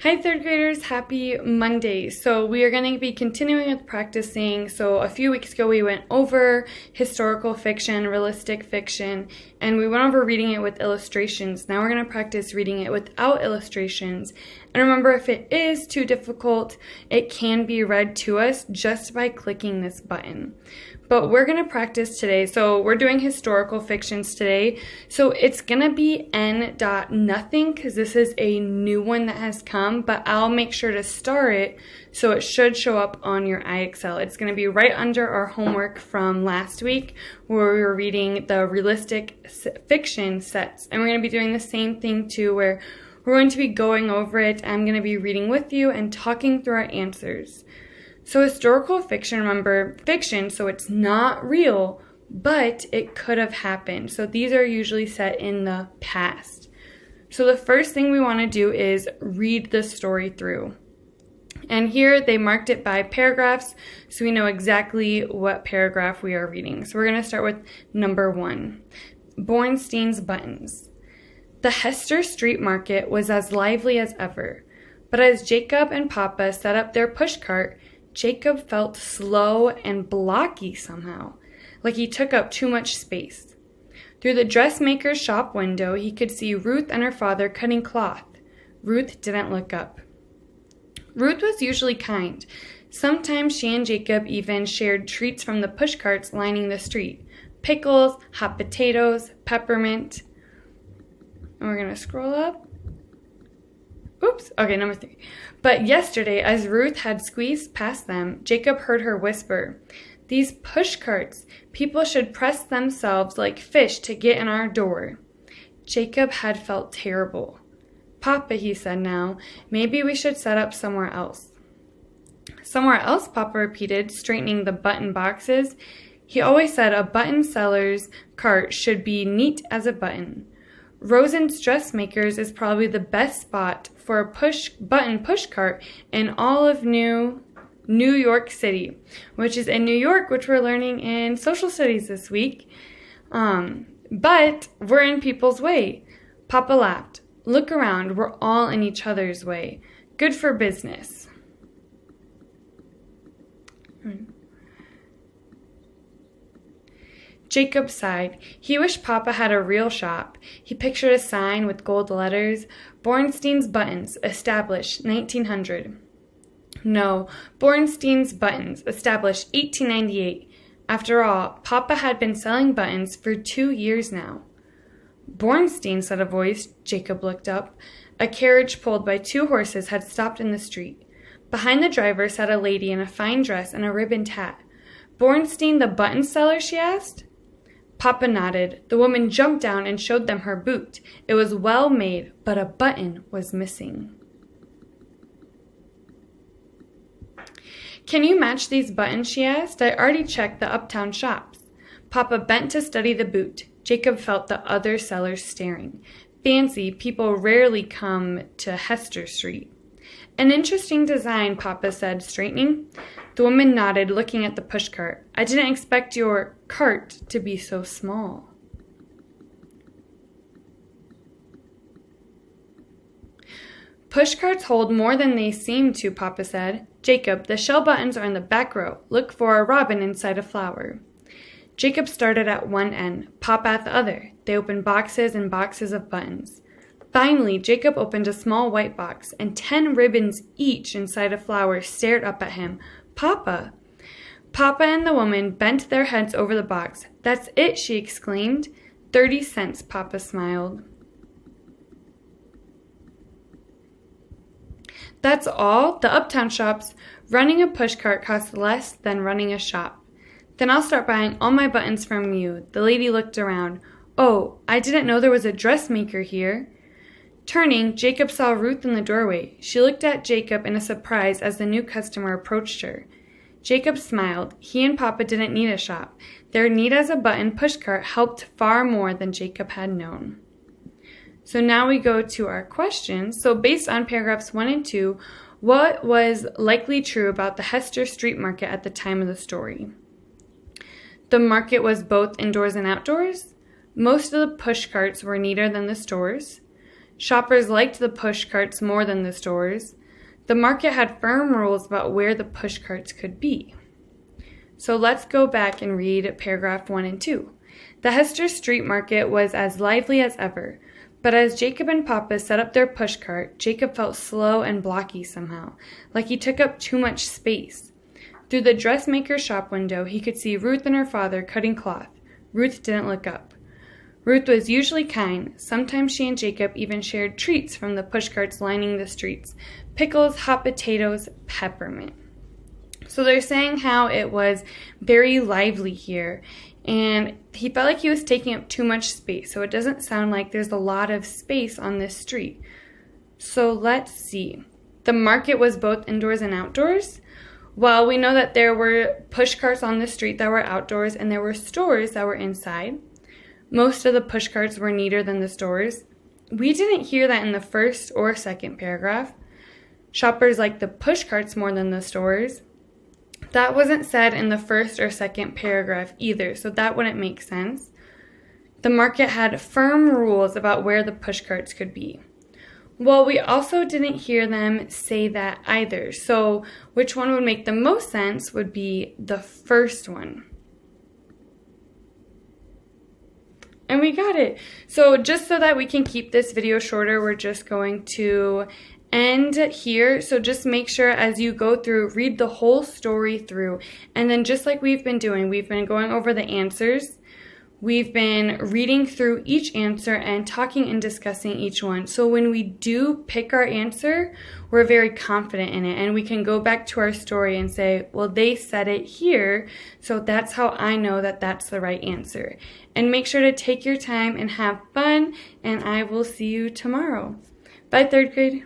Hi third graders, happy Monday. So we are going to be continuing with practicing. So a few weeks ago we went over historical fiction, realistic fiction, and we went over reading it with illustrations. Now we're going to practice reading it without illustrations. And remember, if it is too difficult, it can be read to us just by clicking this button. But we're going to practice today. So we're doing historical fictions today. So it's going to be n.nothing because this is a new one that has come, but I'll make sure to star it so it should show up on your IXL. It's going to be right under our homework from last week where we were reading the realistic fiction sets. And we're going to be doing the same thing too, where we're going to be going over it. I'm going to be reading with you and talking through our answers. So historical fiction, remember, fiction, so it's not real, but it could have happened. So these are usually set in the past. So the first thing we want to do is read the story through. And here they marked it by paragraphs, so we know exactly what paragraph we are reading. So we're going to start with number 1, Bornstein's buttons. The Hester Street Market was as lively as ever, but as Jacob and Papa set up their pushcart, Jacob felt slow and blocky somehow, like he took up too much space. Through the dressmaker's shop window, he could see Ruth and her father cutting cloth. Ruth didn't look up. Ruth was usually kind. Sometimes she and Jacob even shared treats from the pushcarts lining the street. Pickles, hot potatoes, peppermint. And we're going to scroll up. Oops, okay, number 3. But yesterday, as Ruth had squeezed past them, Jacob heard her whisper, "These pushcarts, people should press themselves like fish to get in our door." Jacob had felt terrible. "Papa," he said now, "maybe we should set up somewhere else." "Somewhere else," Papa repeated, straightening the button boxes. He always said a button seller's cart should be neat as a button. Rosen's Dressmakers is probably the best spot for a button pushcart in all of New York City, which is in New York, which we're learning in social studies this week. But we're in people's way. Papa laughed. "Look around, we're all in each other's way. Good for business." Jacob sighed. He wished Papa had a real shop. He pictured a sign with gold letters, "Bornstein's Buttons, established 1900. No, Bornstein's Buttons, established 1898. After all, Papa had been selling buttons for 2 years now. "Bornstein," said a voice. Jacob looked up. A carriage pulled by 2 horses had stopped in the street. Behind the driver sat a lady in a fine dress and a ribboned hat. "Bornstein the button seller?" she asked. Papa nodded. The woman jumped down and showed them her boot. It was well made, but a button was missing. "Can you match these buttons?" she asked. "I already checked the uptown shops." Papa bent to study the boot. Jacob felt the other sellers staring. Fancy, people rarely come to Hester Street. "An interesting design," Papa said, straightening. The woman nodded, looking at the pushcart. "I didn't expect your cart to be so small." "Pushcarts hold more than they seem to," Papa said. "Jacob, the shell buttons are in the back row. Look for a robin inside a flower." Jacob started at one end, Papa at the other. They opened boxes and boxes of buttons. Finally, Jacob opened a small white box, and 10 ribbons each inside a flower stared up at him. "Papa!" Papa and the woman bent their heads over the box. "That's it," she exclaimed. 30 cents, Papa smiled. "That's all? The uptown shops. Running a pushcart costs less than running a shop." "Then I'll start buying all my buttons from you." The lady looked around. "Oh, I didn't know there was a dressmaker here." Turning, Jacob saw Ruth in the doorway. She looked at Jacob in a surprise as the new customer approached her. Jacob smiled. He and Papa didn't need a shop. Their need as a button pushcart helped far more than Jacob had known. So now we go to our questions. So based on paragraphs 1 and 2, what was likely true about the Hester Street Market at the time of the story? The market was both indoors and outdoors. Most of the pushcarts were neater than the stores. Shoppers liked the push carts more than the stores. The market had firm rules about where the push carts could be. So let's go back and read paragraph 1 and 2. The Hester Street Market was as lively as ever, but as Jacob and Papa set up their push cart, Jacob felt slow and blocky somehow, like he took up too much space. Through the dressmaker's shop window, he could see Ruth and her father cutting cloth. Ruth didn't look up. Ruth was usually kind. Sometimes she and Jacob even shared treats from the pushcarts lining the streets. Pickles, hot potatoes, peppermint. So they're saying how it was very lively here, and he felt like he was taking up too much space, so it doesn't sound like there's a lot of space on this street. So let's see. The market was both indoors and outdoors. Well, we know that there were pushcarts on the street that were outdoors, and there were stores that were inside. Most of the pushcarts were neater than the stores. We didn't hear that in the first or second paragraph. Shoppers liked the pushcarts more than the stores. That wasn't said in the first or second paragraph either, so that wouldn't make sense. The market had firm rules about where the pushcarts could be. Well, we also didn't hear them say that either, so which one would make the most sense would be the first one. And we got it. So just so that we can keep this video shorter, we're just going to end here. So just make sure as you go through, read the whole story through. And then just like we've been doing, we've been going over the answers. We've been reading through each answer and talking and discussing each one. So when we do pick our answer, we're very confident in it. And we can go back to our story and say, well, they said it here, so that's how I know that that's the right answer. And make sure to take your time and have fun, and I will see you tomorrow. Bye, third grade.